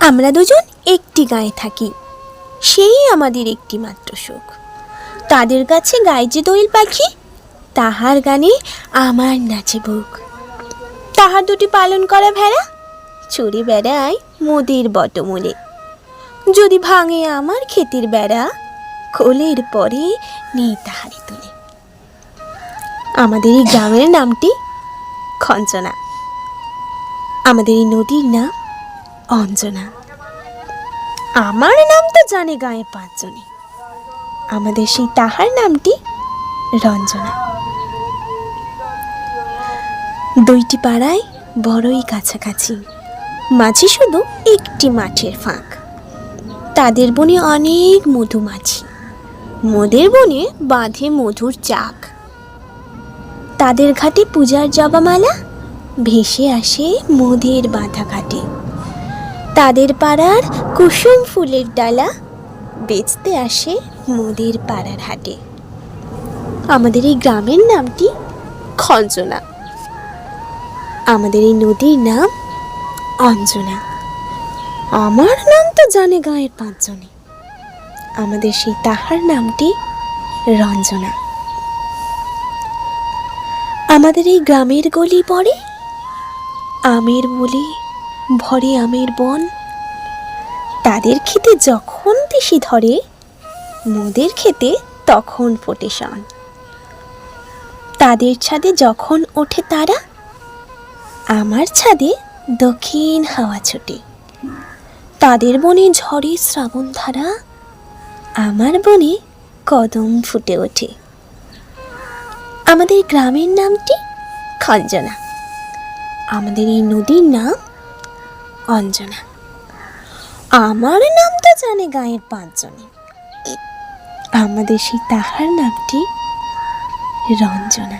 আমরা দুজন একটি গায়ে থাকি, সেই আমাদের একটি মাত্র সুখ। তাদের কাছে গায়ে যে দোয়েল পাখি, তাহার গানে আমার নাচে বুক। তাহার দুটি পালন করা ভেড়া চড়ে বেড়ায় মোদের বটমূলে। যদি ভাঙে আমার ক্ষেতের বেড়া, কোলের পরে নেই তাহারি তুলে। আমাদের এই গ্রামের নামটি খঞ্চনা, আমাদের এই নদীর নাম অঞ্জনা। আমার নাম তো জানে গাঁয়ের পাঁচজনে, আমাদের সেই তাহার নামটি রঞ্জনা। দুইটি পাড়ায় বড়ই কাছাকাছি, মাঝে শুধু একটি মাঠের ফাঁক। তাদের বনে অনেক মধুমাছি, মোদের বনে বাঁধে মধুর চাক। তাদের ঘাটে পূজার জবামালা ভেসে আসে মোদের বাঁধা ঘাটে। তাদের পাড়ার কুসুম ফুলের ডালা বেচতে আসে মোদের পাড়ার হাটে। আমাদের এই গ্রামের নামটি খঞ্চনা, আমাদের এই নদীর নাম অঞ্জনা। আমার নাম তো জানে গাঁয়ের পাঁচজনে, আমাদের সেই তাহার নামটি রঞ্জনা। আমাদের এই গ্রামের গলি পড়ে আমের বলে ভরে আমের বন। তাদের খেতে যখন তিসি ধরে, মোদের খেতে তখন ফোটে শন। তাদের ছাদে যখন ওঠে তারা, আমার ছাদে দক্ষিণ হাওয়া ছোটে। তাদের বনে ঝড়ে শ্রাবণ ধারা, আমার বনে কদম ফুটে ওঠে। আমাদের গ্রামের নামটি খঞ্জনা, আমাদের এই নদীর নাম অঞ্জনা। আমার নাম তো জানে গাঁয়ের পাঁচজনে, আমাদের সেই তাহার নামটি রঞ্জনা।